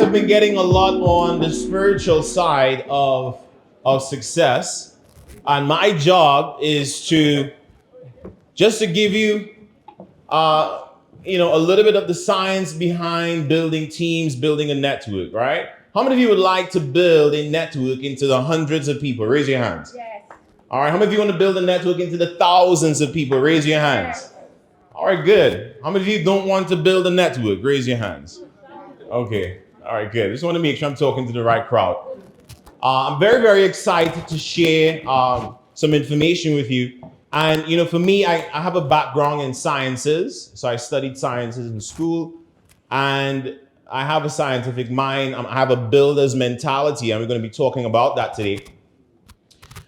we've been getting a lot on the spiritual side of success, and my job is to just to give you, a little bit of the science behind building teams, building a network. Right? How many of you would like to build a network into the hundreds of people? Raise your hands. Yes. All right. How many of you want to build a network into the thousands of people? Raise your hands. All right, good. How many of you don't want to build a network? Raise your hands. Okay. All right, good. Just want to make sure I'm talking to the right crowd. I'm very, very excited to share some information with you. And, for me, I have a background in sciences. So I studied sciences in school. And I have a scientific mind. I have a builder's mentality. And we're going to be talking about that today.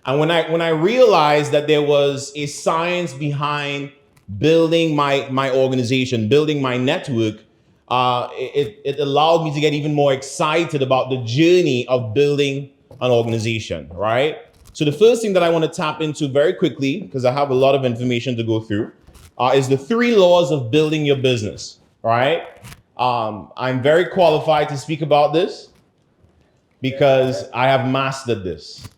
And when I realized that there was a science behind building my organization, building my network, it allowed me to get even more excited about the journey of building an organization, right? So the first thing that I want to tap into very quickly, because I have a lot of information to go through, is the 3 laws of building your business, right? I'm very qualified to speak about this because I have mastered this,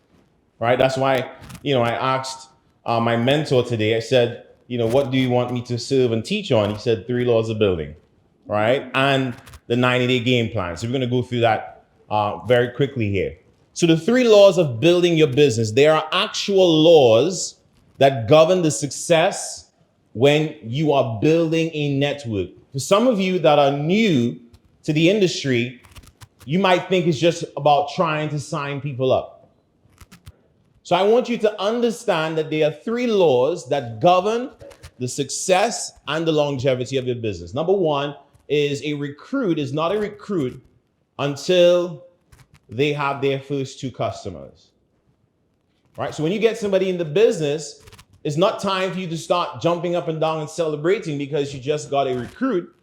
right? That's why, I asked my mentor today, I said, what do you want me to serve and teach on? He said 3 laws of building, right? And the 90-day game plan. So we're going to go through that very quickly here. So the 3 laws of building your business, there are actual laws that govern the success when you are building a network. For some of you that are new to the industry, you might think it's just about trying to sign people up. So I want you to understand that there are 3 laws that govern the success and the longevity of your business. Number 1 is a recruit is not a recruit until they have their first 2 customers. Right? So when you get somebody in the business, it's not time for you to start jumping up and down and celebrating because you just got a recruit.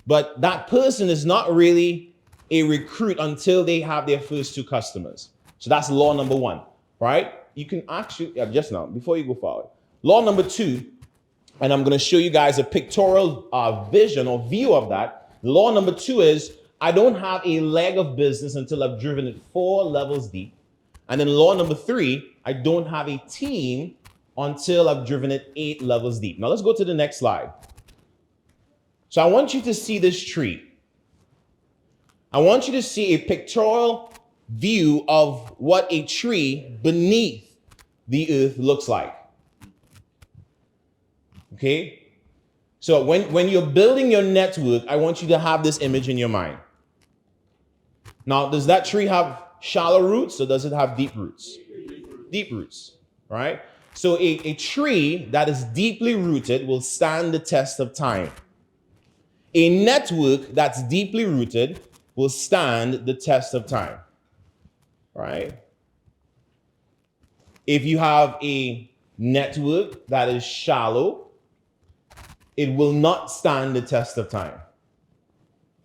But that person is not really a recruit until they have their first 2 customers. So that's law number 1. Right? You can actually, just now, before you go forward. Law number 2, and I'm going to show you guys a pictorial vision or view of that. Law number 2 is, I don't have a leg of business until I've driven it 4 levels deep. And then law number 3, I don't have a team until I've driven it 8 levels deep. Now let's go to the next slide. So I want you to see this tree. I want you to see a pictorial view of what a tree beneath the earth looks like. Okay? So when you're building your network, I want you to have this image in your mind. Now, does that tree have shallow roots or does it have deep roots? Deep roots, right? So a tree that is deeply rooted will stand the test of time. A network that's deeply rooted will stand the test of time. Right? If you have a network that is shallow, it will not stand the test of time.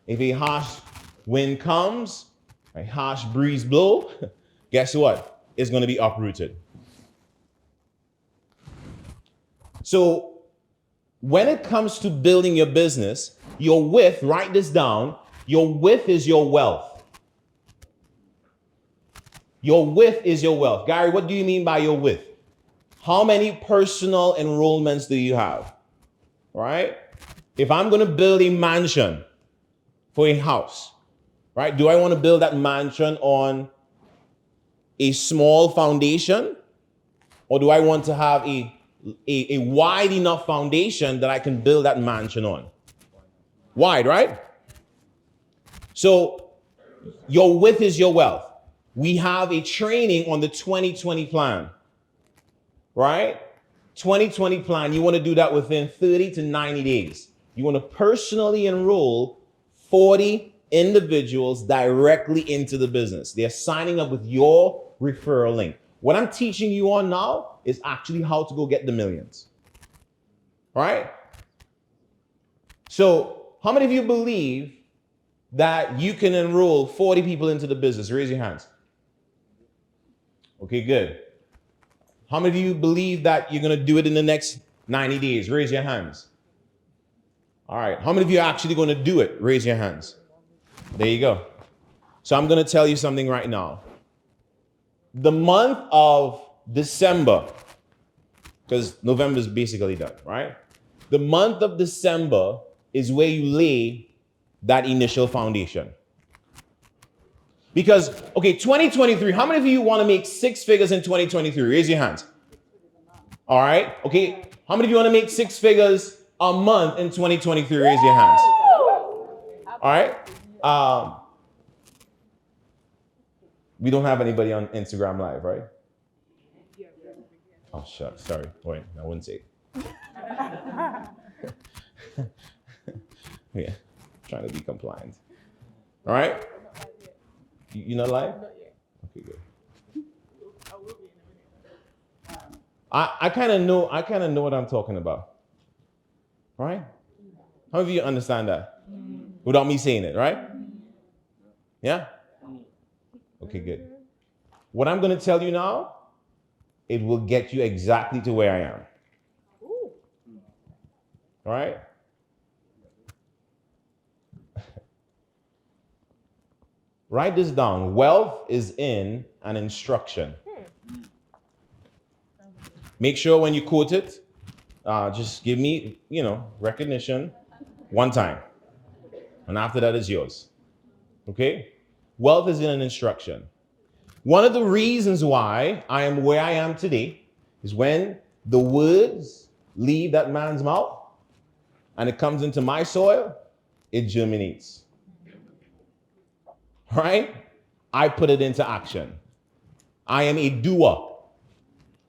If a harsh wind comes, a harsh breeze blow, guess what? It's going to be uprooted. So when it comes to building your business, your width, write this down, your width is your wealth. Your width is your wealth. Gary, what do you mean by your width? How many personal enrollments do you have? Right? If I'm going to build a mansion for a house, right? Do I want to build that mansion on a small foundation? Or do I want to have a wide enough foundation that I can build that mansion on? Wide, right? So your width is your wealth. We have a training on the 2020 plan, right? 2020 plan, you want to do that within 30 to 90 days. You want to personally enroll 40 individuals directly into the business. They're signing up with your referral link. What I'm teaching you on now is actually how to go get the millions, right? So how many of you believe that you can enroll 40 people into the business? Raise your hands. Okay, good. How many of you believe that you're going to do it in the next 90 days? Raise your hands. All right. How many of you are actually going to do it? Raise your hands. There you go. So I'm going to tell you something right now. The month of December, because November is basically done, right? The month of December is where you lay that initial foundation. Because, okay, 2023, how many of you want to make 6 figures in 2023? Raise your hands. All right, okay. How many of you want to make 6 figures a month in 2023? Raise your hands. All right. We don't have anybody on Instagram Live, right? Oh, shucks. Sorry. Wait, I wouldn't say it. Yeah, trying to be compliant. All right. You're not live? Okay, good. I kind of know what I'm talking about. Right? How many of you understand that? Without me saying it, right? Yeah? Okay, good. What I'm going to tell you now, it will get you exactly to where I am. All right? Write this down. Wealth is in an instruction. Make sure when you quote it, just give me, recognition one time. And after that, it's yours. Okay? Wealth is in an instruction. One of the reasons why I am where I am today is when the words leave that man's mouth and it comes into my soil, it germinates. Right? I put it into action. I am a doer.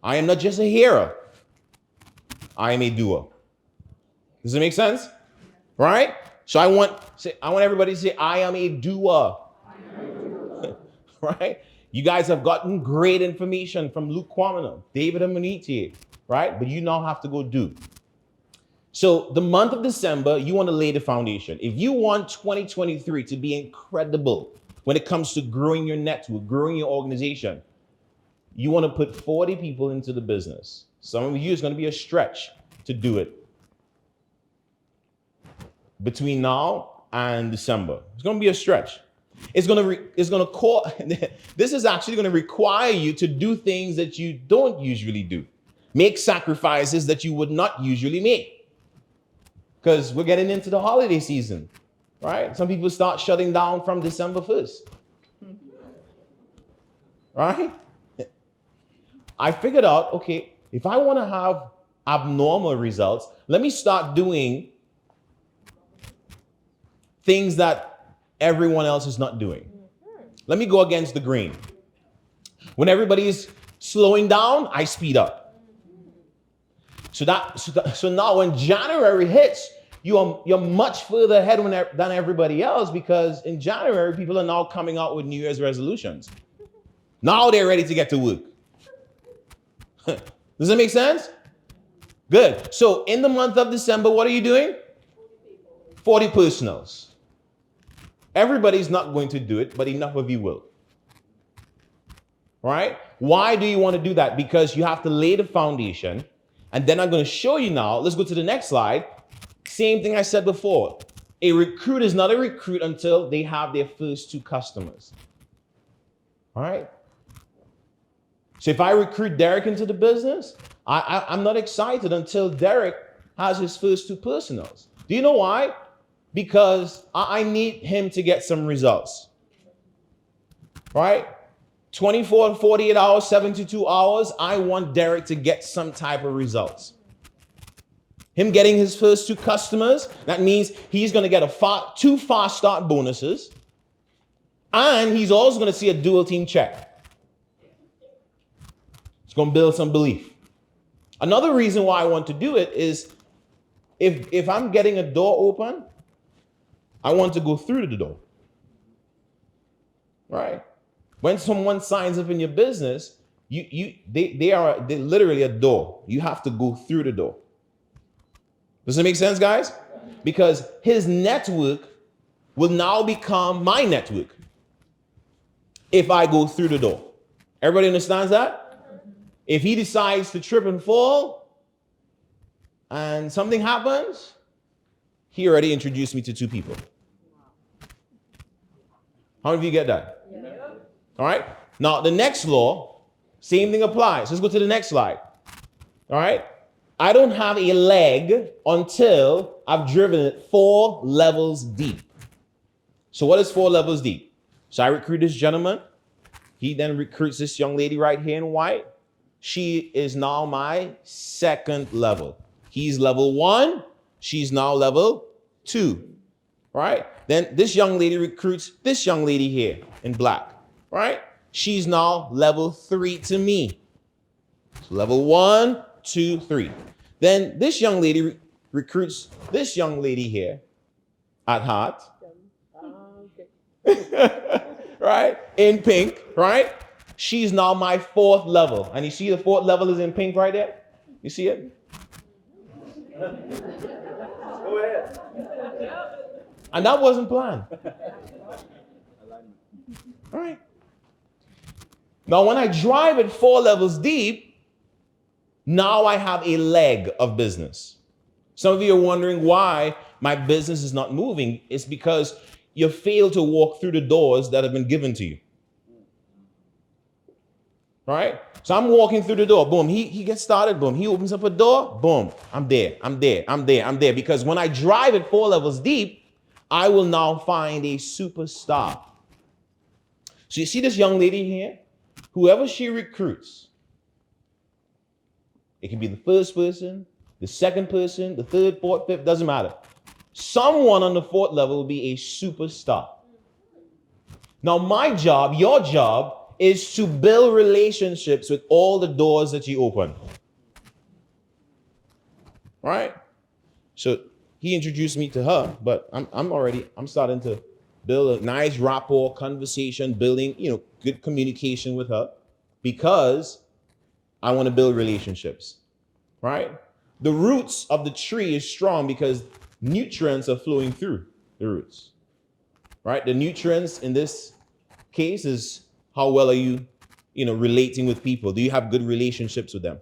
I am not just a hearer. I am a doer. Does it make sense? Right? So I want everybody to say, I am a doer. Right? You guys have gotten great information from Luke Kwamina, David Amuniti, right? But you now have to go do. So the month of December, you want to lay the foundation. If you want 2023 to be incredible when it comes to growing your network, growing your organization, you want to put 40 people into the business. Some of you, it's going to be a stretch to do it. Between now and December, it's going to be a stretch. This is actually going to require you to do things that you don't usually do. Make sacrifices that you would not usually make. Because we're getting into the holiday season, right? Some people start shutting down from December 1st. Right? I figured out, okay, if I want to have abnormal results, let me start doing things that everyone else is not doing. Let me go against the grain. When everybody's slowing down, I speed up. So now when January hits, you're much further ahead than everybody else, because in January, people are now coming out with New Year's resolutions. Now they're ready to get to work. Does that make sense? Good. So in the month of December, what are you doing? 40 personals. Everybody's not going to do it, but enough of you will. Right? Why do you want to do that? Because you have to lay the foundation. And then I'm going to show you now. Let's go to the next slide. Same thing I said before. A recruit is not a recruit until they have their first 2 customers. All right? So if I recruit Derek into the business, I'm not excited until Derek has his first 2 personals. Do you know why? Because I need him to get some results. Right? 24 to 48 hours, 72 hours, I want Derek to get some type of results. Him getting his first 2 customers, that means he's going to get 2 fast start bonuses, and he's also going to see a dual team check. It's going to build some belief. Another reason why I want to do it is if I'm getting a door open, I want to go through the door. Right? When someone signs up in your business, they're literally a door. You have to go through the door. Does it make sense, guys? Because his network will now become my network if I go through the door. Everybody understands that? If he decides to trip and fall and something happens, he already introduced me to 2 people. How many of you get that? All right. Now, the next law, same thing applies. Let's go to the next slide. All right. I don't have a leg until I've driven it 4 levels deep. So what is 4 levels deep? So I recruit this gentleman. He then recruits this young lady right here in white. She is now my 2nd level. He's level 1. She's now level 2. Right? Then this young lady recruits this young lady here in black. Right? She's now level 3 to me. So level 1, 2, 3. Then this young lady recruits this young lady here at heart. Right? In pink, right? She's now my 4th level. And you see the 4th level is in pink right there? You see it? Go ahead. And that wasn't planned. All right. Now, when I drive it 4 levels deep, now I have a leg of business. Some of you are wondering why my business is not moving. It's because you fail to walk through the doors that have been given to you. Right? So I'm walking through the door. Boom. He gets started. Boom. He opens up a door. Boom. I'm there. Because when I drive it 4 levels deep, I will now find a superstar. So you see this young lady here? Whoever she recruits, it can be the first person, the second person, the third, fourth, fifth, doesn't matter. Someone on the 4th level will be a superstar. Now, my job, your job, is to build relationships with all the doors that you open. Right? So he introduced me to her, but I'm starting to build a nice rapport, conversation, building, good communication with her because I want to build relationships. Right? The roots of the tree is strong because nutrients are flowing through the roots. Right? The nutrients in this case is how well are you, relating with people? Do you have good relationships with them?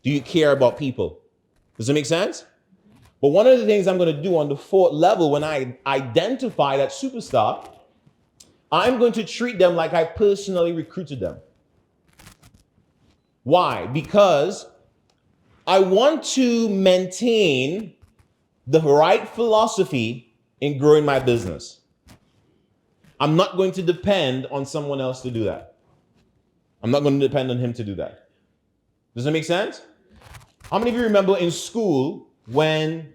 Do you care about people? Does it make sense? But one of the things I'm going to do on the 4th level, when I identify that superstar, I'm going to treat them like I personally recruited them. Why? Because I want to maintain the right philosophy in growing my business. I'm not going to depend on someone else to do that. I'm not going to depend on him to do that. Does that make sense? How many of you remember in school when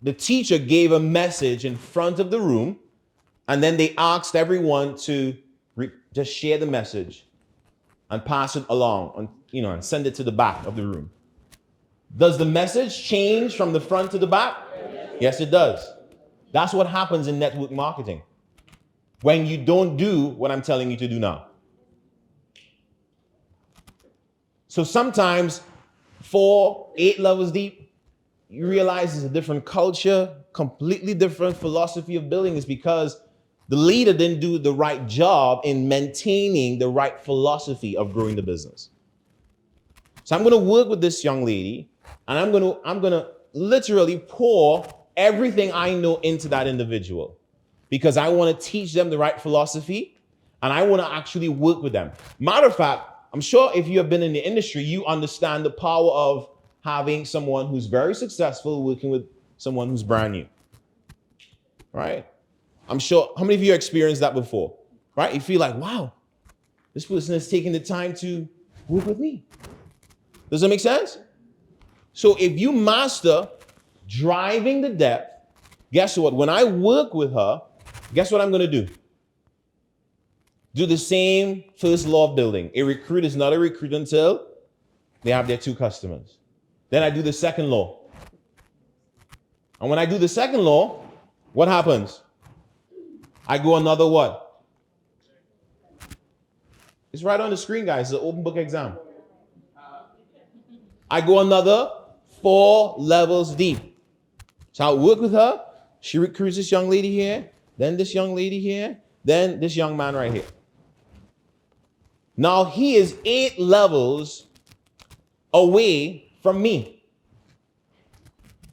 the teacher gave a message in front of the room and then they asked everyone to just share the message and pass it along and send it to the back of the room? Does the message change from the front to the back? Yes, it does. That's what happens in network marketing when you don't do what I'm telling you to do now. So sometimes 4, 8 levels deep, you realize it's a different culture, completely different philosophy of building. Is because the leader didn't do the right job in maintaining the right philosophy of growing the business. So I'm going to work with this young lady, and I'm going to literally pour everything I know into that individual because I want to teach them the right philosophy, and I want to actually work with them. Matter of fact, I'm sure if you have been in the industry, you understand the power of having someone who's very successful working with someone who's brand new. Right? I'm sure, how many of you experienced that before? Right? You feel like, wow, this person is taking the time to work with me. Does that make sense? So if you master driving the depth, guess what? When I work with her, guess what I'm going to do? Do the same first law of building. A recruit is not a recruit until they have their 2 customers. Then I do the second law. And when I do the second law, what happens? I go another what? It's right on the screen, guys. It's an open book exam. I go another 4 levels deep. So I work with her. She recruits this young lady here, then this young lady here, then this young man right here. Now he is 8 levels away from me.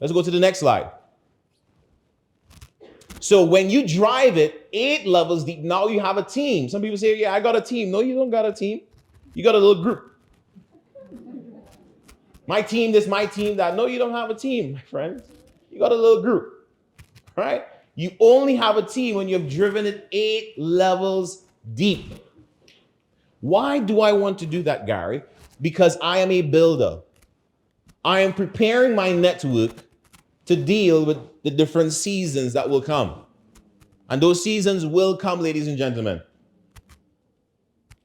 Let's go to the next slide. So when you drive it 8 levels deep, now you have a team. Some people say, yeah, I got a team. No, you don't got a team. You got a little group. My team, this, my team, that. No, you don't have a team, my friends. You got a little group, right? You only have a team when you've driven it 8 levels deep. Why do I want to do that, Gary? Because I am a builder. I am preparing my network to deal with the different seasons that will come. And those seasons will come, ladies and gentlemen.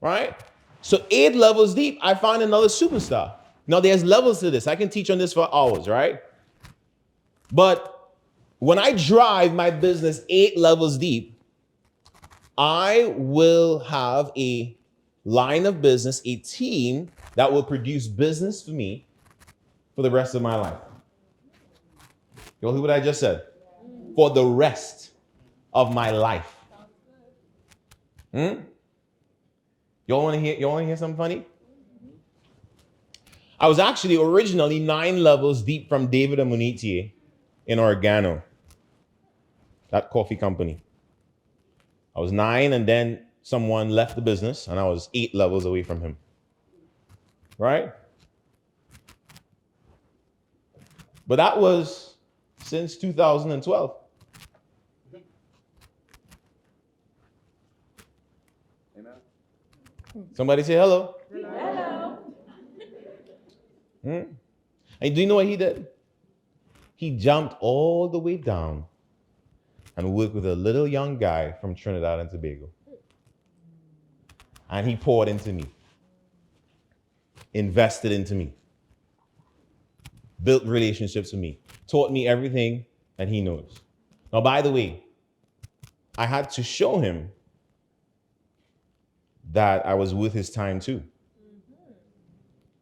Right? So 8 levels deep, I find another superstar. Now, there's levels to this. I can teach on this for hours, right? But when I drive my business 8 levels deep, I will have a line of business, a team that will produce business for me for the rest of my life. You all hear what I just said? For the rest of my life. Y'all want to hear something funny? I was actually originally 9 levels deep from David and Munitier in Organo, that coffee company. I was 9, and then someone left the business, and I was 8 levels away from him. Right? But that was since 2012. Amen. Somebody say hello. Hello. And do you know what he did? He jumped all the way down and worked with a little young guy from Trinidad and Tobago. And he poured into me, invested into me, built relationships with me, taught me everything that he knows. Now, by the way, I had to show him that I was worth his time too.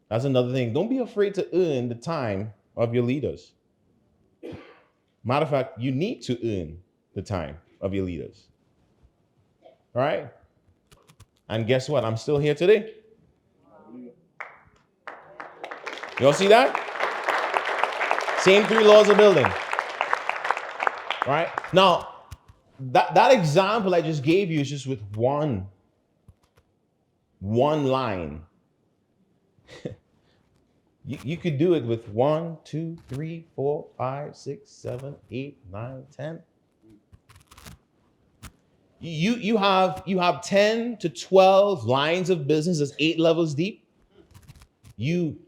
That's another thing. Don't be afraid to earn the time of your leaders. Matter of fact, you need to earn the time of your leaders. All right? And guess what? I'm still here today. You all see that? Same 3 laws of building. All right? Now, that example I just gave you is just with one line. You could do it with 1, 2, 3, 4, 5, 6, 7, 8, 9, 10. You have 10 to 12 lines of business that's 8 levels deep. You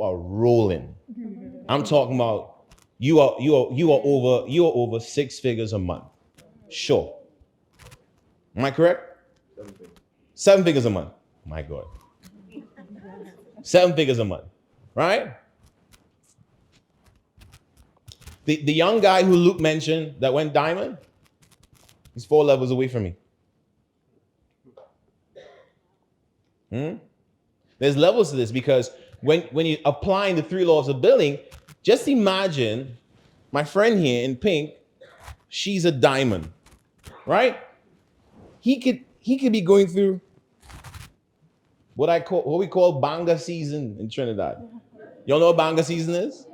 are rolling. I'm talking about you are over 6 figures a month. Sure. Am I correct? 7 figures a month. My God. 7 figures a month, right? The young guy who Luke mentioned that went diamond, he's 4 levels away from me. There's levels to this because when you're applying the 3 laws of building, just imagine my friend here in pink, she's a diamond, right? He could be going through what we call banga season in Trinidad. Y'all know what banga season is?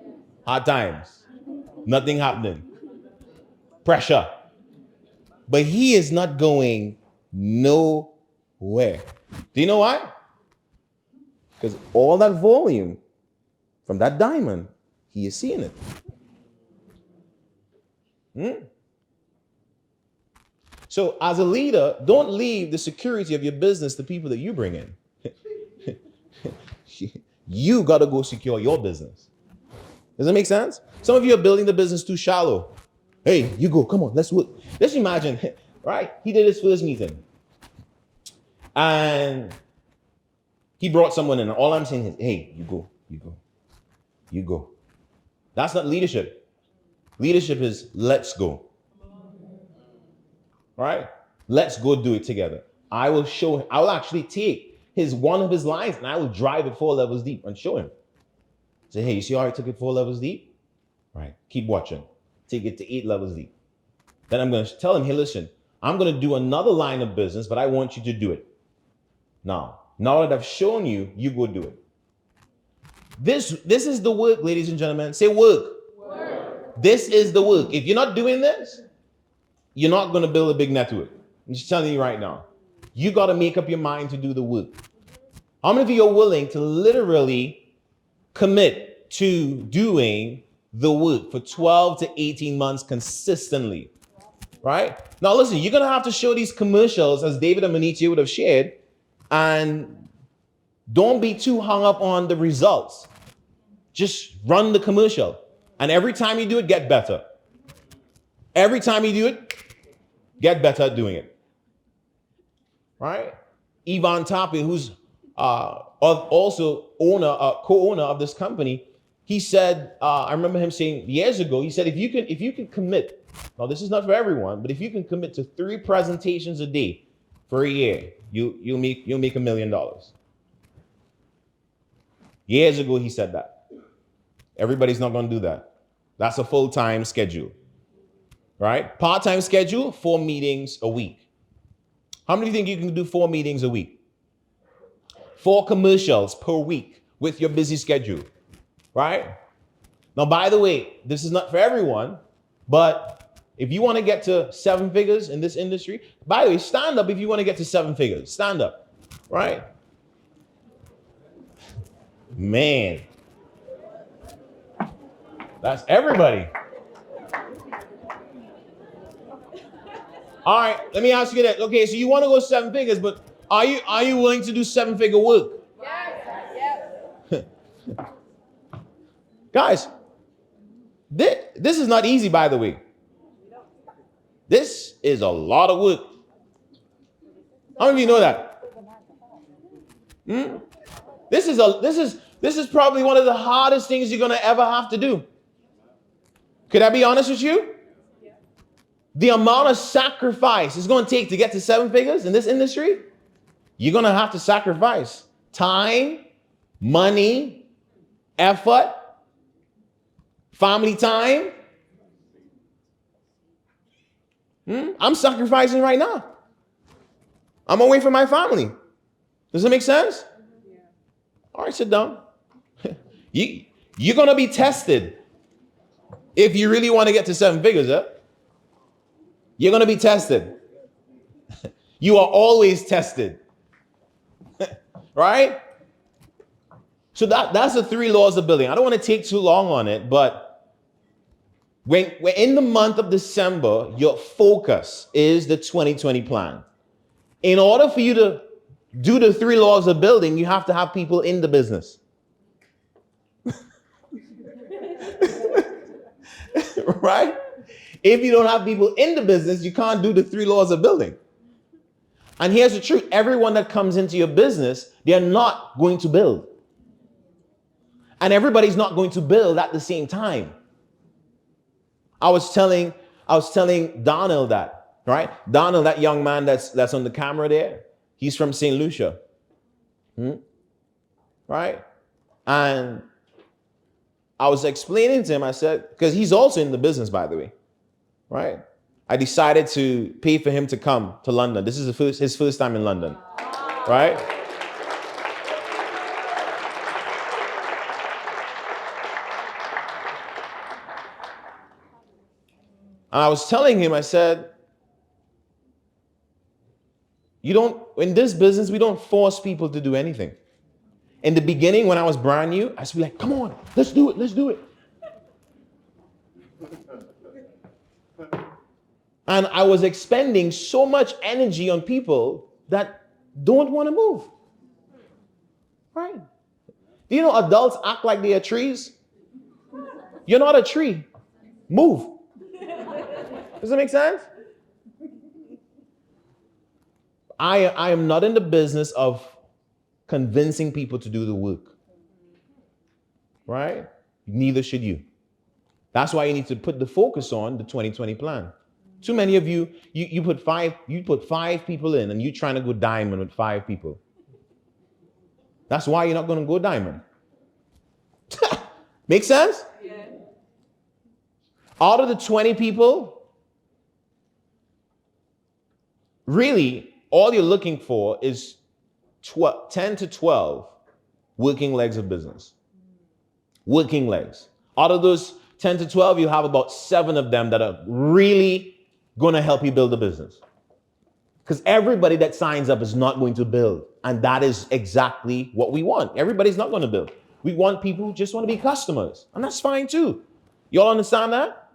Hard times. Nothing happening. Pressure. But he is not going nowhere. Do you know why? Because all that volume from that diamond, he is seeing it. So as a leader, don't leave the security of your business to people that you bring in. You got to go secure your business. Does that make sense? Some of you are building the business too shallow. Hey, you go. Come on, let's work. Let's imagine, right? He did his first meeting. And he brought someone in. And all I'm saying is, hey, you go, you go, you go. That's not leadership. Leadership is let's go. Right? Let's go do it together. I will actually take one of his lines and I will drive it 4 levels deep and show him. Say, hey, you see how I took it 4 levels deep? Right. Keep watching. Take it to 8 levels deep. Then I'm going to tell him, hey, listen, I'm going to do another line of business, but I want you to do it. Now that I've shown you, you go do it. This is the work, ladies and gentlemen. Say work. Work. This is the work. If you're not doing this, you're not going to build a big network. I'm just telling you right now. You got to make up your mind to do the work. How many of you are willing to literally commit to doing the work for 12 to 18 months consistently? Right? Now, listen, you're going to have to show these commercials, as David and Manitia would have shared, and don't be too hung up on the results. Just run the commercial. And every time you do it, get better. Every time you do it, get better at doing it. Right? Ivan Tapi, who's also co-owner of this company, he said, I remember him saying years ago, he said, if you can commit, now this is not for everyone, but if you can commit to 3 presentations a day for a year, you'll make $1 million. Years ago, he said that. Everybody's not going to do that. That's a full-time schedule. Right? Part-time schedule, 4 meetings a week. How many think you can do 4 meetings a week? 4 commercials per week with your busy schedule. Right? Now, by the way, this is not for everyone, but if you want to get to 7 figures in this industry, by the way, stand up if you want to get to 7 figures. Stand up. Right? Man. That's everybody. All right, let me ask you that. Okay, so you want to go 7 figures, but are you willing to do 7-figure work? Yes. Guys, this is not easy, by the way. This is a lot of work. How many of you know that? This is probably one of the hardest things you're gonna ever have to do. Could I be honest with you? The amount of sacrifice it's going to take to get to 7 figures in this industry, you're going to have to sacrifice time, money, effort, family time. I'm sacrificing right now. I'm away from my family. Does that make sense? Yeah. All right, sit down. You're going to be tested if you really want to get to 7 figures, huh? You're going to be tested. You are always tested. Right? So that's the 3 laws of building. I don't want to take too long on it, but when in the month of December, your focus is the 2020 plan. In order for you to do the 3 laws of building, you have to have people in the business. Right? If you don't have people in the business, you can't do the 3 laws of building. And here's the truth. Everyone that comes into your business, they're not going to build. And everybody's not going to build at the same time. I was telling Donald that, right? Donald, that young man that's on the camera there, he's from St. Lucia. Right? And I was explaining to him, I said, because he's also in the business, by the way. Right? I decided to pay for him to come to London. This is his first time in London. Right? And I was telling him, I said, in this business, we don't force people to do anything. In the beginning, when I was brand new, I used to be like, come on, let's do it. And I was expending so much energy on people that don't want to move. Right? Do you know adults act like they are trees? You're not a tree. Move. Does that make sense? I am not in the business of convincing people to do the work. Right? Neither should you. That's why you need to put the focus on the 2020 plan. Too many of you put 5 people in and you're trying to go diamond with 5 people. That's why you're not going to go diamond. Make sense? Yeah. Out of the 20 people, really, all you're looking for is 10 to 12 working legs of business. Working legs. Out of those 10 to 12, you have about 7 of them that are really going to help you build a business. Because everybody that signs up is not going to build. And that is exactly what we want. Everybody's not going to build. We want people who just want to be customers. And that's fine too. You all understand that?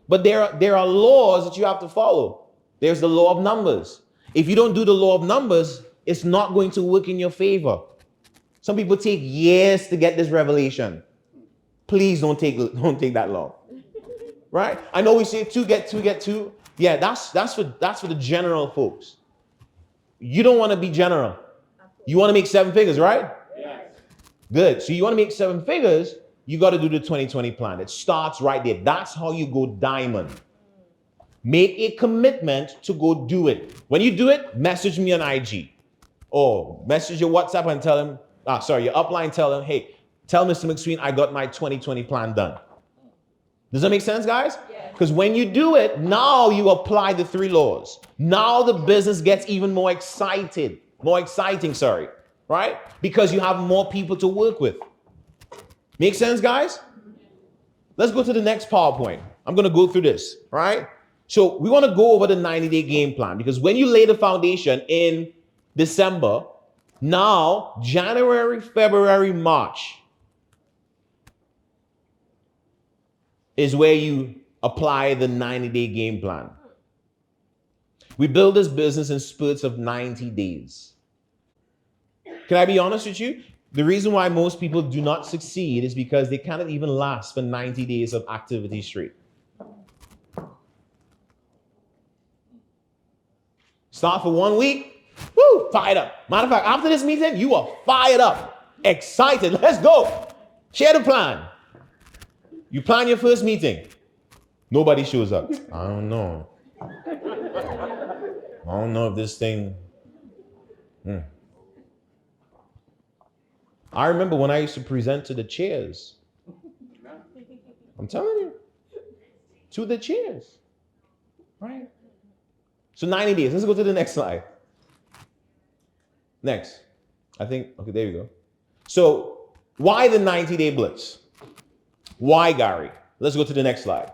But there are laws that you have to follow. There's the law of numbers. If you don't do the law of numbers, it's not going to work in your favor. Some people take years to get this revelation. Please don't take that long. Right? I know we say two get two. Yeah, that's for the general folks. You don't want to be general. You want to make 7 figures, right? Yes. Good. So you want to make 7 figures, you got to do the 2020 plan. It starts right there. That's how you go diamond. Make a commitment to go do it. When you do it, message me on IG. Or message your WhatsApp and tell him, your upline, tell him, hey, tell Mr. McSween I got my 2020 plan done. Does that make sense, guys? Because when you do it, now you apply the 3 laws. Now the business gets even more exciting, right? Because you have more people to work with. Make sense, guys? Let's go to the next PowerPoint. I'm going to go through this, right? So we want to go over the 90-day game plan because when you lay the foundation in December, now January, February, March is where you apply the 90-day game plan. We build this business in spurts of 90 days. Can I be honest with you? The reason why most people do not succeed is because they cannot even last for 90 days of activity straight. Start for 1 week, woo, fired up. Matter of fact, after this meeting, you are fired up, excited. Let's go. Share the plan. You plan your first meeting. Nobody shows up. I don't know. I don't know if this thing. I remember when I used to present to the chairs. I'm telling you. To the chairs. Right? So 90 days. Let's go to the next slide. Next. Okay, there you go. So why the 90-day blitz? Why, Gary? Let's go to the next slide.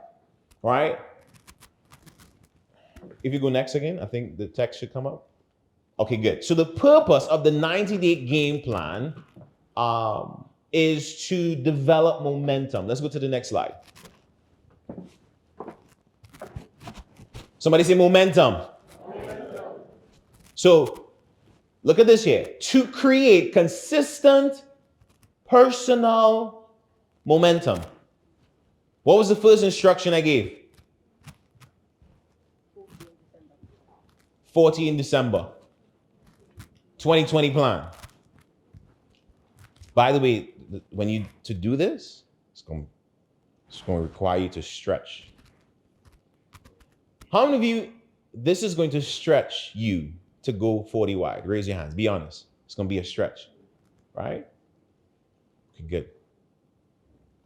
All right? If you go next again, I think the text should come up. Okay, good. So the purpose of the 90-day game plan is to develop momentum. Let's go to the next slide. Somebody say momentum. So look at this here. To create consistent personal momentum. What was the first instruction I gave? 40 in December. 2020 plan. By the way, to do this, it's going to require you to stretch. How many of you, this is going to stretch you to go 40 wide? Raise your hands. Be honest. It's going to be a stretch, right? Okay, good.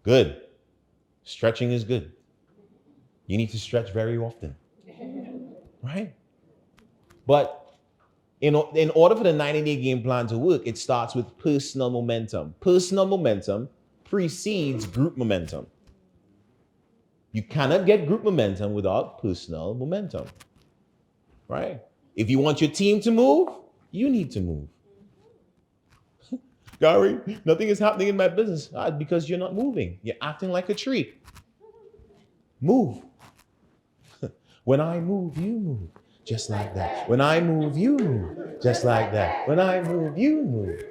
Good. Stretching is good. You need to stretch very often, right? But in order for the 90-day game plan to work, it starts with personal momentum. Personal momentum precedes group momentum. You cannot get group momentum without personal momentum, right? If you want your team to move, you need to move. Gary, nothing is happening in my business because you're not moving. You're acting like a tree. Move. When I move, you move. Just like that. When I move, you move. Just like that. When I move, you move.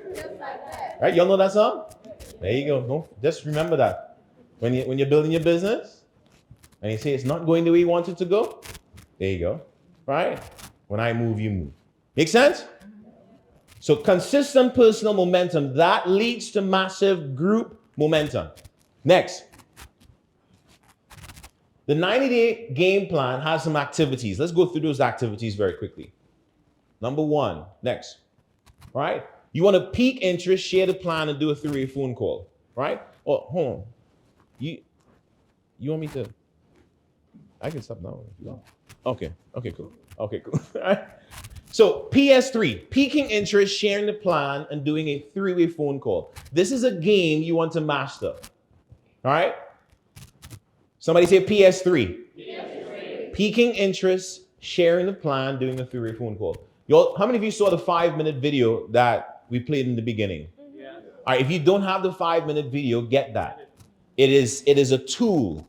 Right? Y'all know that song? There you go. Don't, just remember that. When you're building your business and you say it's not going the way you want it to go, there you go. Right? When I move, you move. Make sense? So consistent personal momentum, that leads to massive group momentum. Next. The 90-day game plan has some activities. Let's go through those activities very quickly. Number 1, next, right? You want to pique interest, share the plan, and do a 3-way phone call, right? Oh, hold on. You want me to? I can stop now. No. Okay, cool. Okay, cool. All right. So PS3, piquing interest, sharing the plan, and doing a 3-way phone call. This is a game you want to master, all right? Somebody say PS3. PS3. Piquing interest, sharing the plan, doing a three-way phone call. How many of you saw the 5-minute video that we played in the beginning? Yeah. All right, if you don't have the 5-minute video, get that. It is a tool.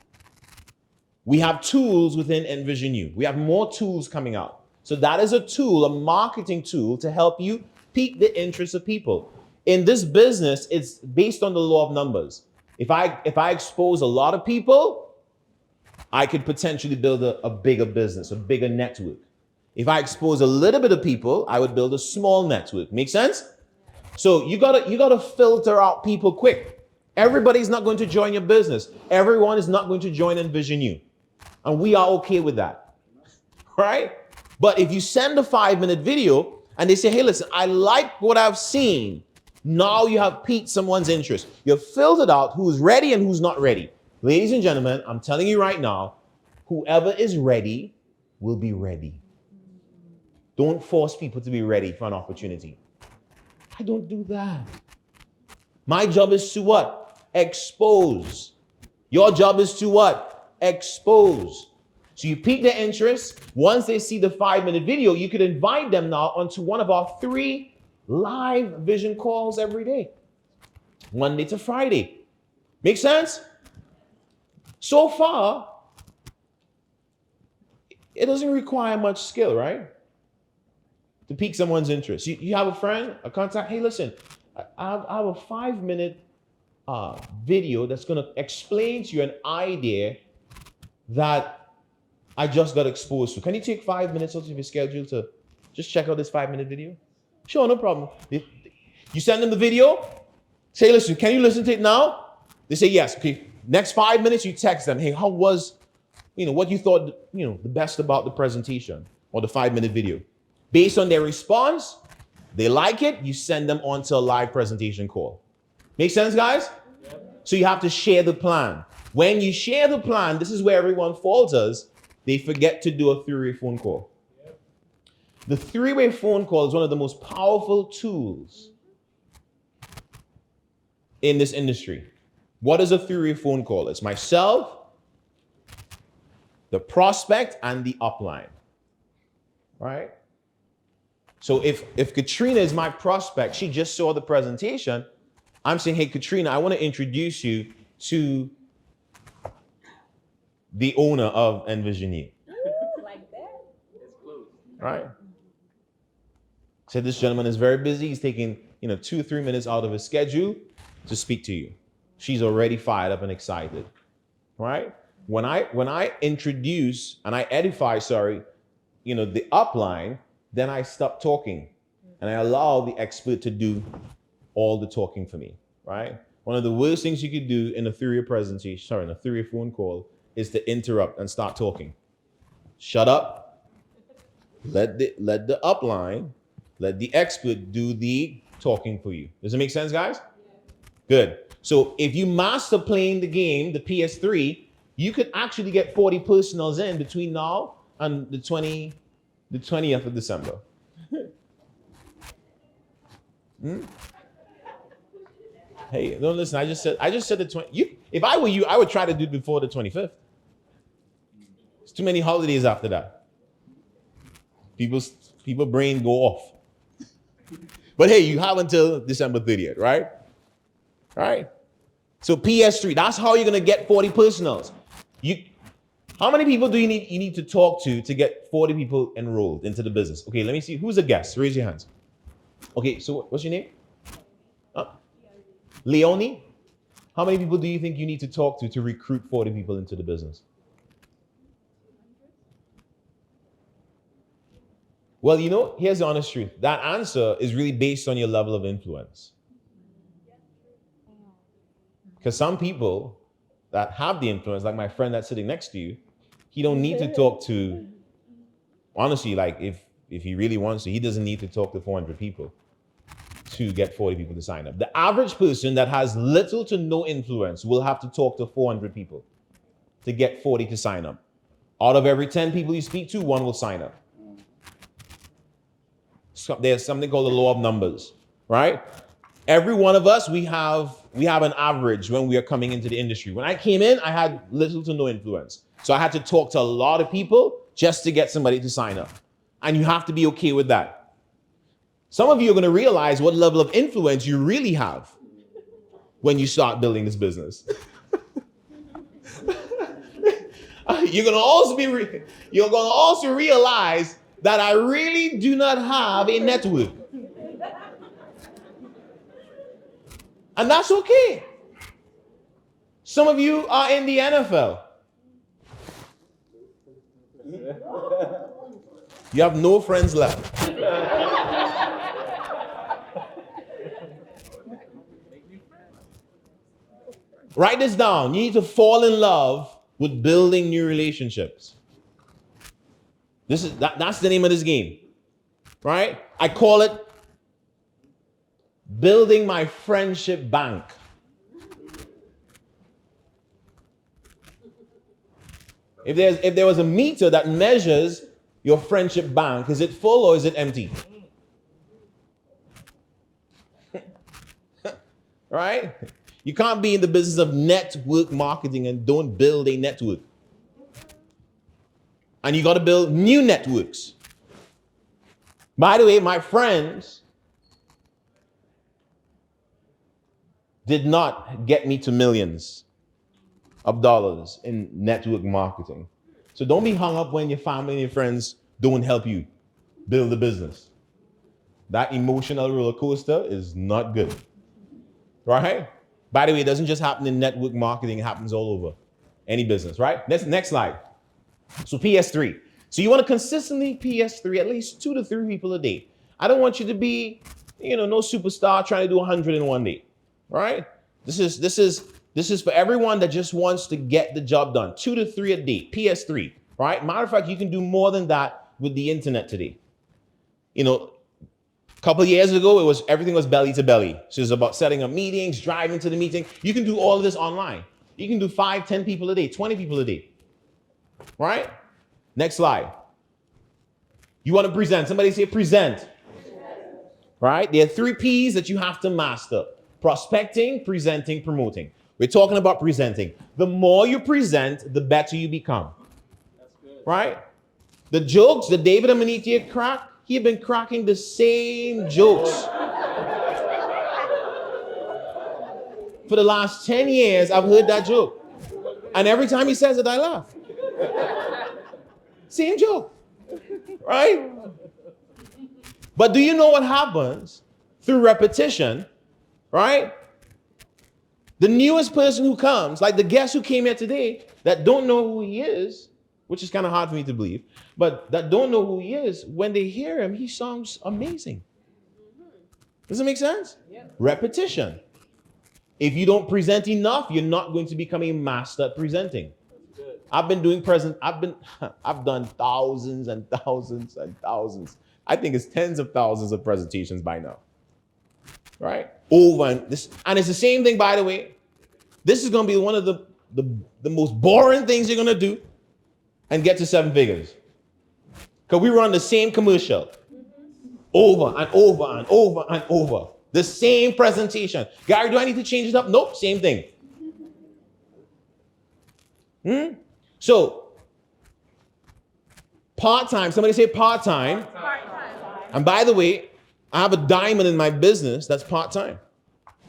We have tools within Envision You. We have more tools coming out. So that is a tool, a marketing tool to help you pique the interest of people. In this business, it's based on the law of numbers. If I expose a lot of people, I could potentially build a bigger business, a bigger network. If I expose a little bit of people, I would build a small network. Make sense? So you gotta filter out people quick. Everybody's not going to join your business. Everyone is not going to join Envision You. And we are okay with that. Right? But if you send a 5-minute video and they say, hey, listen, I like what I've seen. Now you have piqued someone's interest. You've filtered out who's ready and who's not ready. Ladies and gentlemen, I'm telling you right now, whoever is ready will be ready. Don't force people to be ready for an opportunity. I don't do that. My job is to what? Expose. Your job is to what? Expose. So you pique their interest. Once they see the 5-minute video, you could invite them now onto one of our 3 live vision calls every day. Monday to Friday. Make sense? So far, it doesn't require much skill, right? To pique someone's interest. You have a friend, a contact, hey, listen, I have a 5-minute video that's going to explain to you an idea that I just got exposed to. Can you take 5 minutes out of your schedule to just check out this 5-minute video? Sure, no problem. You send them the video, say, listen, can you listen to it now? They say yes. Okay, next 5 minutes, you text them, hey, how was, what you thought, the best about the presentation or the 5-minute video? Based on their response, they like it, you send them on to a live presentation call. Make sense, guys? Yep. So you have to share the plan. When you share the plan, this is where everyone falters. They forget to do a 3-way phone call. Yep. The 3-way phone call is one of the most powerful tools in this industry. What is a 3-way phone call? It's myself, the prospect, and the upline. Right? So if Katrina is my prospect, she just saw the presentation, I'm saying, hey, Katrina, I want to introduce you to the owner of Envision You. Like that? It's close. Right? Said this gentleman is very busy. He's taking 2 or 3 minutes out of his schedule to speak to you. She's already fired up and excited. Right? When I introduce and I edify, the upline, then I stop talking and I allow the expert to do all the talking for me, right? One of the worst things you could do in a 3-way presentation, in a 3-way phone call is to interrupt and start talking. Shut up. Let the upline, let the expert do the talking for you. Does it make sense, guys? Good. So if you master playing the game, the PS3, you could actually get 40 personals in between now and the 20th of December. Hey, no, listen, I just said the 20th. If I were you, I would try to do it before the 25th. It's too many holidays after that. People brain go off. But hey, you have until December 30th, right? Right? So PS3, that's how you're gonna get 40 personals. How many people do you need to talk to get 40 people enrolled into the business? Okay, let me see. Who's a guest? Raise your hands. Okay, so what's your name? Leonie? How many people do you think you need to talk to recruit 40 people into the business? Well, here's the honest truth. That answer is really based on your level of influence. Because some people that have the influence, like my friend that's sitting next to you, he don't need to talk to, honestly, like if he really wants to, he doesn't need to talk to 400 people to get 40 people to sign up. The average person that has little to no influence will have to talk to 400 people to get 40 to sign up. Out of every 10 people you speak to, 1 will sign up. So there's something called the law of numbers, right? Every one of us, we have an average when we are coming into the industry. When I came in, I had little to no influence. So I had to talk to a lot of people just to get somebody to sign up. And you have to be okay with that. Some of you are going to realize what level of influence you really have when you start building this business. You're going to also realize that I really do not have a network. And that's okay. Some of you are in the NFL. You have no friends left. Write this down. You need to fall in love with building new relationships. That's the name of this game. Right? I call it building my friendship bank. If there was a meter that measures your friendship bank, is it full or is it empty? Right? You can't be in the business of network marketing and don't build a network. And you got to build new networks. By the way, my friends did not get me to millions of dollars in network marketing. So don't be hung up when your family and your friends don't help you build a business. That emotional roller coaster is not good. Right? By the way, it doesn't just happen in network marketing, it happens all over any business, right? Next slide. So PS3. So you want to consistently PS3 at least 2 to 3 people a day. I don't want you to be, no superstar trying to do 100 in one day. Right? This is for everyone that just wants to get the job done. 2 to 3 a day, PS3, right? Matter of fact, you can do more than that with the internet today. A couple of years ago, everything was belly to belly. So it's about setting up meetings, driving to the meeting. You can do all of this online. You can do 5, 10 people a day, 20 people a day, right? Next slide. You want to present. Somebody say present, right? There are 3 P's that you have to master: prospecting, presenting, promoting. We're talking about presenting. The more you present, the better you become. That's good. Right? The jokes that David Amanitia cracked, he had been cracking the same jokes for the last 10 years. I've heard that joke. And every time he says it, I laugh. Same joke. Right? But do you know what happens through repetition? Right? The newest person who comes, like the guest who came here today, that don't know who he is, which is kind of hard for me to believe, but that don't know who he is, when they hear him, he sounds amazing. Does it make sense? Yeah. Repetition. If you don't present enough, you're not going to become a master at presenting. I've done thousands and thousands and thousands. I think it's tens of thousands of presentations by now. Right? And it's the same thing, by the way. This is going to be one of the most boring things you're going to do and get to 7 figures. Because we run the same commercial over and over and over and over. The same presentation. Gary, do I need to change it up? Nope, same thing. So, part-time. Somebody say part-time. Part-time. And by the way, I have a diamond in my business that's part-time.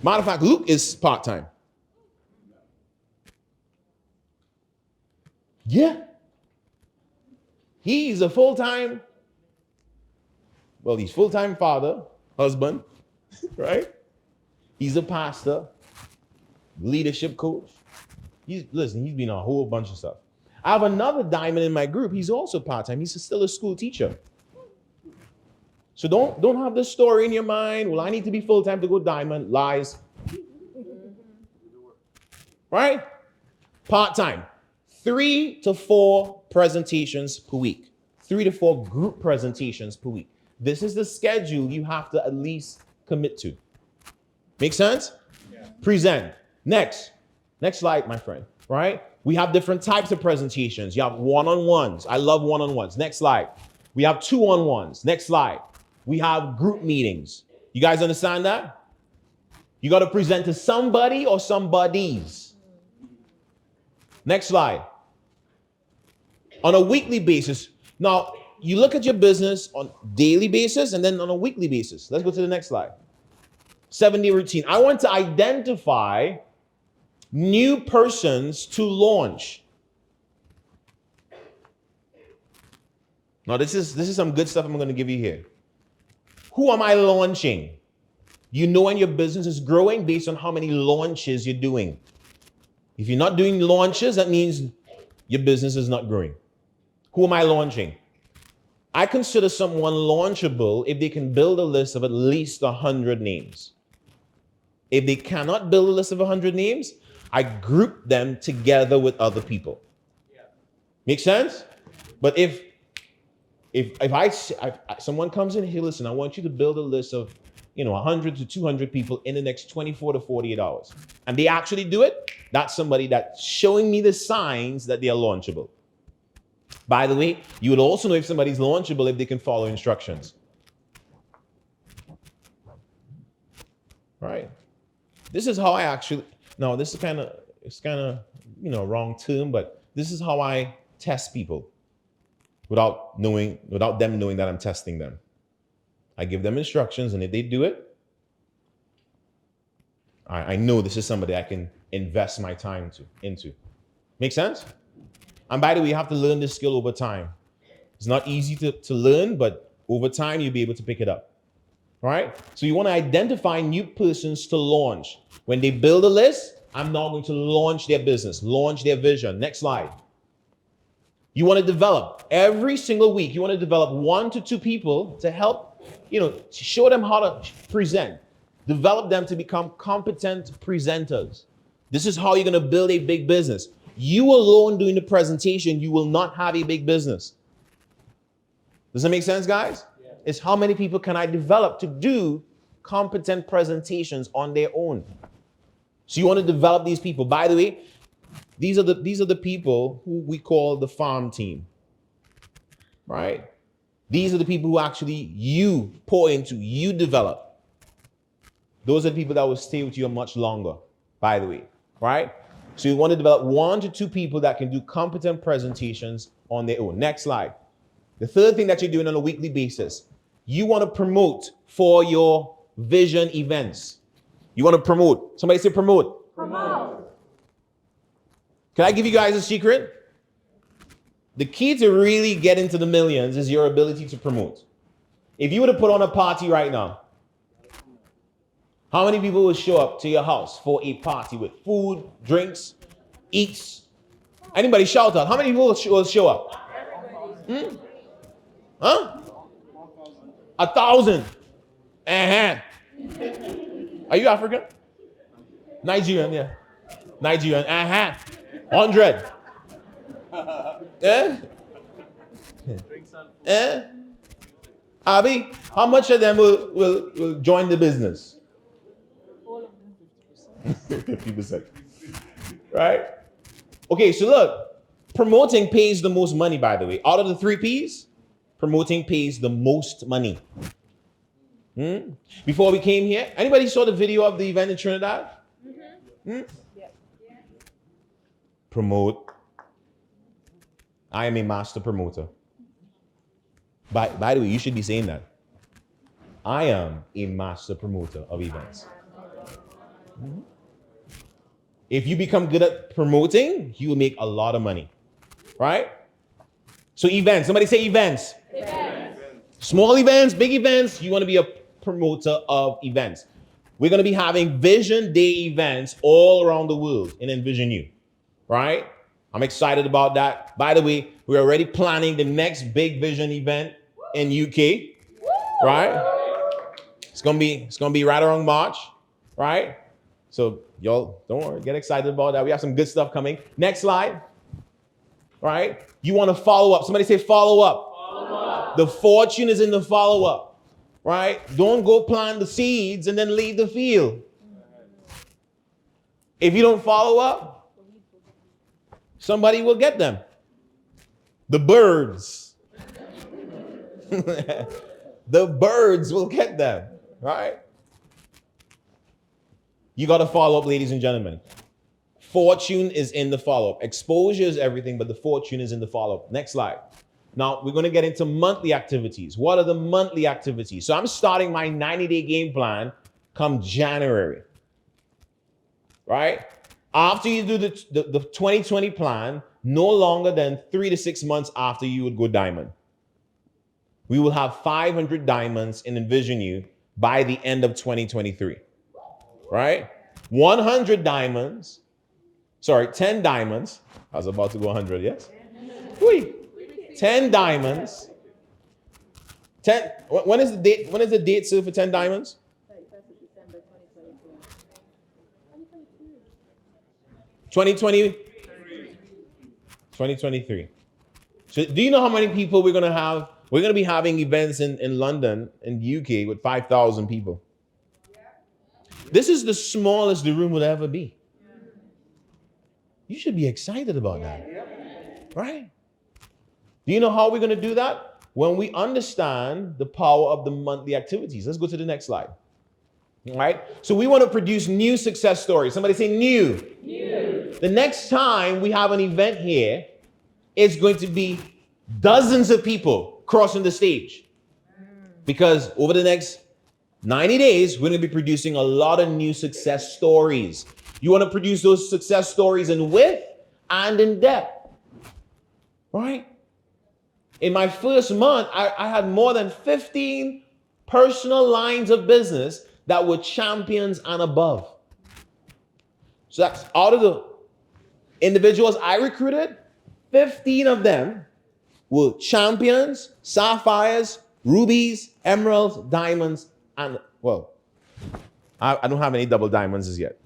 Matter of fact, Luke is part-time. Yeah. He's a full-time, he's full-time father, husband, right? He's a pastor, leadership coach. He's been on a whole bunch of stuff. I have another diamond in my group. He's also part-time. He's still a school teacher. So don't have this story in your mind. Well, I need to be full-time to go diamond. Lies. Right? Part-time. 3 to 4 presentations per week. 3 to 4 group presentations per week. This is the schedule you have to at least commit to. Make sense? Yeah. Present. Next slide, my friend. Right? We have different types of presentations. You have one-on-ones. I love one-on-ones. Next slide. We have 2-on-1s. Next slide. We have group meetings. You guys understand that? You got to present to somebody or somebodies. Next slide. On a weekly basis, Now, you look at your business on daily basis and then on a weekly basis. Let's go to the next slide. 7-day routine. I want to identify new persons to launch. Now, this is some good stuff I'm going to give you here. Who am I launching? You know when your business is growing based on how many launches you're doing. If you're not doing launches, that means your business is not growing. Who am I launching? I consider someone launchable if they can build a list of at least 100 names. If they cannot build a list of 100 names, I group them together with other people. Make sense? But if someone comes in here, listen, I want you to build a list of 100 to 200 people in the next 24 to 48 hours, and they actually do it, that's somebody that's showing me the signs that they are launchable. By the way, you would also know if somebody's launchable if they can follow instructions. Right? This is how I actually, no, this is kind of, wrong term, but this is how I test people without them knowing that I'm testing them. I give them instructions, and if they do it, I know this is somebody I can invest my time into. Make sense? And by the way, you have to learn this skill over time. It's not easy to learn, but over time, you'll be able to pick it up. All right? So you want to identify new persons to launch. When they build a list, I'm now going to launch their business, launch their vision. Next slide. You want to develop every single week. You want to develop 1 to 2 people to help, to show them how to present. Develop them to become competent presenters. This is how you're going to build a big business. You alone doing the presentation, you will not have a big business. Does that make sense, guys? Yeah. It's how many people can I develop to do competent presentations on their own. So you want to develop these people. By the way, these are the people who we call the farm team. Right? These are the people who actually you pour into, you develop. Those are the people that will stay with you much longer, by the way. Right? So you want to develop 1 to 2 people that can do competent presentations on their own. Next slide. The third thing that you're doing on a weekly basis, you want to promote for your vision events. You want to promote. Somebody say promote. Promote. Can I give you guys a secret? The key to really getting to the millions is your ability to promote. If you were to put on a party right now, how many people will show up to your house for a party with food, drinks, eats? Anybody shout out. How many people will show up? Huh? 1,000. Are you African? Nigerian, yeah. Nigerian. 100. Abby, how much of them will join the business? 50%. Right? Okay, so look, promoting pays the most money, by the way. Out of the 3 P's, promoting pays the most money. Before we came here, anybody saw the video of the event in Trinidad? Yeah. Promote. I am a master promoter. By the way, you should be saying that. I am a master promoter of events. If you become good at promoting, you will make a lot of money. Right? So events. Somebody say events. Events. Small events, big events. You want to be a promoter of events. We're going to be having Vision Day events all around the world in Envision U. Right? I'm excited about that. By the way, we're already planning the next big Vision event in UK. Right? It's gonna be right around March. Right? So y'all, don't worry, get excited about that. We have some good stuff coming. Next slide. Right? You want to follow up. Somebody say follow up. Follow up. The fortune is in the follow up. Right? Don't go plant the seeds and then leave the field. If you don't follow up, somebody will get them. The birds. The birds will get them. Right? You got to follow up, ladies and gentlemen. Fortune is in the follow-up. Exposure is everything, but the fortune is in the follow-up. Next slide. Now, we're going to get into monthly activities. What are the monthly activities? So I'm starting my 90-day game plan come January, right? After you do the 2020 plan, no longer than 3 to 6 months after you would go diamond. We will have 500 diamonds in Envision You by the end of 2023, right? 10 diamonds. I was about to go 100, yes? Whee. 10 diamonds. When is the date? When is the date, sir, for 10 diamonds? 2023. So do you know how many people we're going to have? We're going to be having events in London, in the UK, with 5,000 people. This is the smallest the room will ever be. You should be excited about that, right? Do you know how we're going to do that? When we understand the power of the monthly activities. Let's go to the next slide. All right? So we want to produce new success stories. Somebody say new. New. The next time we have an event here, it's going to be dozens of people crossing the stage. Because over the next 90 days, we're going to be producing a lot of new success stories. You want to produce those success stories in width and in depth. Right? In my first month, I had more than 15 personal lines of business that were champions and above. So that's out of the individuals I recruited, 15 of them were champions, sapphires, rubies, emeralds, diamonds, and, well, I don't have any double diamonds as yet,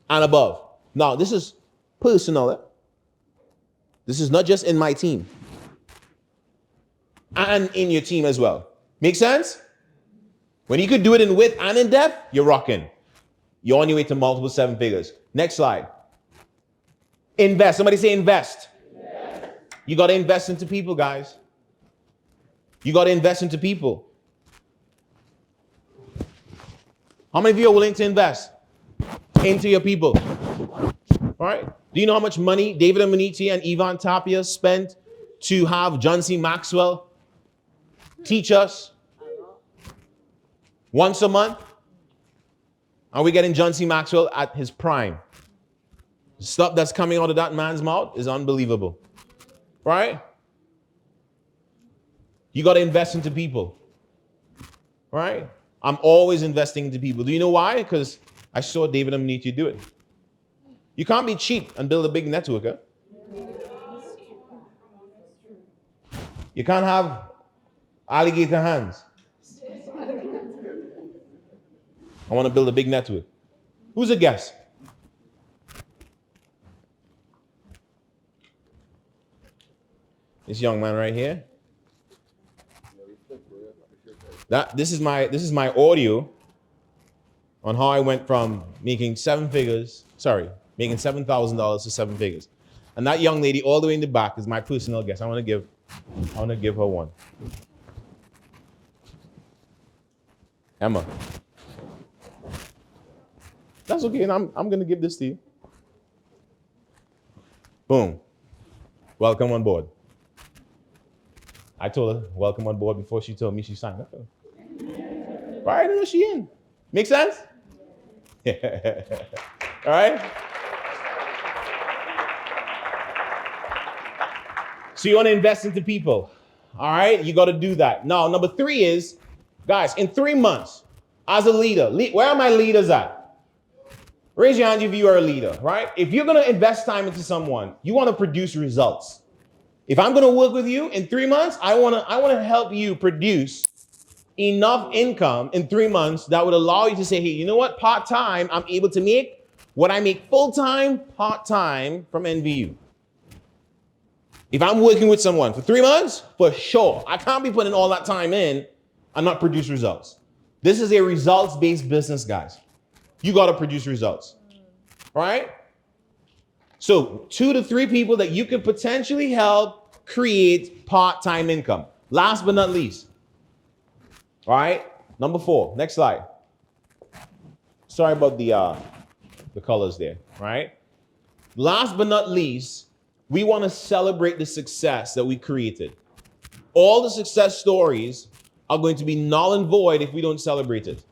and above. Now, this is personal. This is not just in my team. And in your team as well. Make sense? When you could do it in width and in depth, you're rocking. You're on your way to multiple 7 figures. Next slide. Invest. Somebody say invest. Yes. You got to invest into people, guys. You got to invest into people. How many of you are willing to invest into your people? All right. Do you know how much money David Ammoniti and Ivan Tapia spent to have John C. Maxwell teach us once a month? Are we getting John C. Maxwell at his prime? The stuff that's coming out of that man's mouth is unbelievable. Right? You got to invest into people. Right? I'm always investing into people. Do you know why? Because I saw David Ammoniti do it. You can't be cheap and build a big network. Huh? You can't have alligator hands. I want to build a big network. Who's a guest? This young man right here. This is my audio on how I went from making making $7,000 to 7 figures. And that young lady all the way in the back is my personal guest. I want to give her one. Emma. That's okay, and I'm going to give this to you. Boom. Welcome on board. I told her, welcome on board before she told me she signed up. Right, I know she in. Make sense? All right? So you want to invest into people. All right? You got to do that. Now, number 3 is, guys, in 3 months, as a leader, where are my leaders at? Raise your hand if you are a leader, right? If you're going to invest time into someone, you want to produce results. If I'm going to work with you in 3 months, I want to help you produce enough income in 3 months that would allow you to say, hey, you know what? Part-time, I'm able to make what I make full-time, part-time from NVU. If I'm working with someone for 3 months, for sure, I can't be putting all that time in and not produce results. This is a results-based business, guys. You got to produce results, right? So 2 to 3 people that you could potentially help create part-time income. Last but not least, all right? Number 4, next slide. Sorry about the colors there, right? Last but not least, We want to celebrate the success that we created. All the success stories are going to be null and void if we don't celebrate it.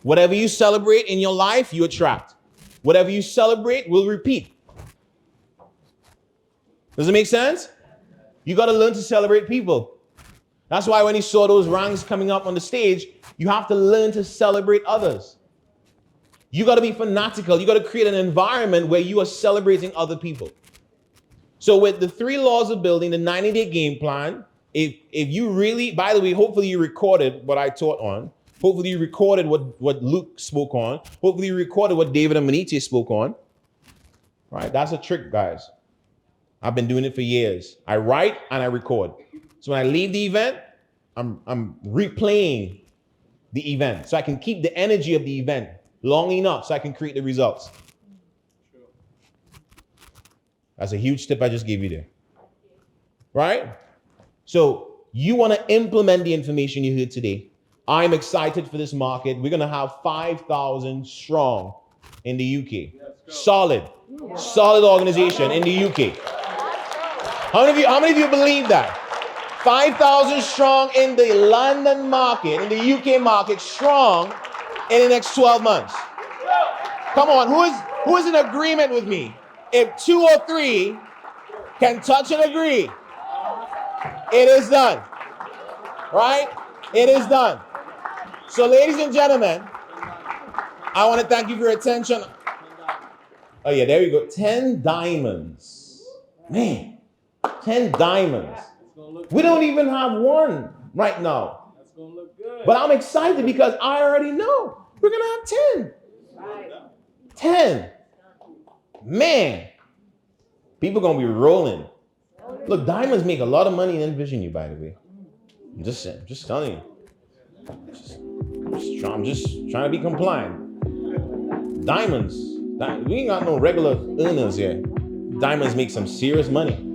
Whatever you celebrate in your life, you attract. Whatever you celebrate will repeat. Does it make sense? You got to learn to celebrate people. That's why when you saw those ranks coming up on the stage, you have to learn to celebrate others. You got to be fanatical. You got to create an environment where you are celebrating other people. So with the 3 laws of building, the 90-day game plan, if you really, by the way, hopefully you recorded what I taught on. Hopefully you recorded what Luke spoke on. Hopefully you recorded what David and Maniche spoke on. Right? That's a trick, guys. I've been doing it for years. I write and I record. So when I leave the event, I'm replaying the event so I can keep the energy of the event long enough so I can create the results. That's a huge tip I just gave you there. Right? So you want to implement the information you heard today. I'm excited for this market. We're going to have 5,000 strong in the UK. Solid organization in the UK. How many of you believe that? 5,000 strong in the London market, in the UK market, strong in the next 12 months. Come on, who is in agreement with me? If 2 or 3 can touch and agree, it is done. Right? It is done. So ladies and gentlemen, I want to thank you for your attention. Oh yeah, there we go. 10 diamonds. Man, 10 diamonds. We don't even have one right now. That's gonna look good. But I'm excited because I already know we're going to have 10. Right. 10. Man, people going to be rolling. Look, diamonds make a lot of money in Envision You, by the way. I'm just telling you. I'm just trying to be compliant. Diamonds. We ain't got no regular earners here. Diamonds make some serious money.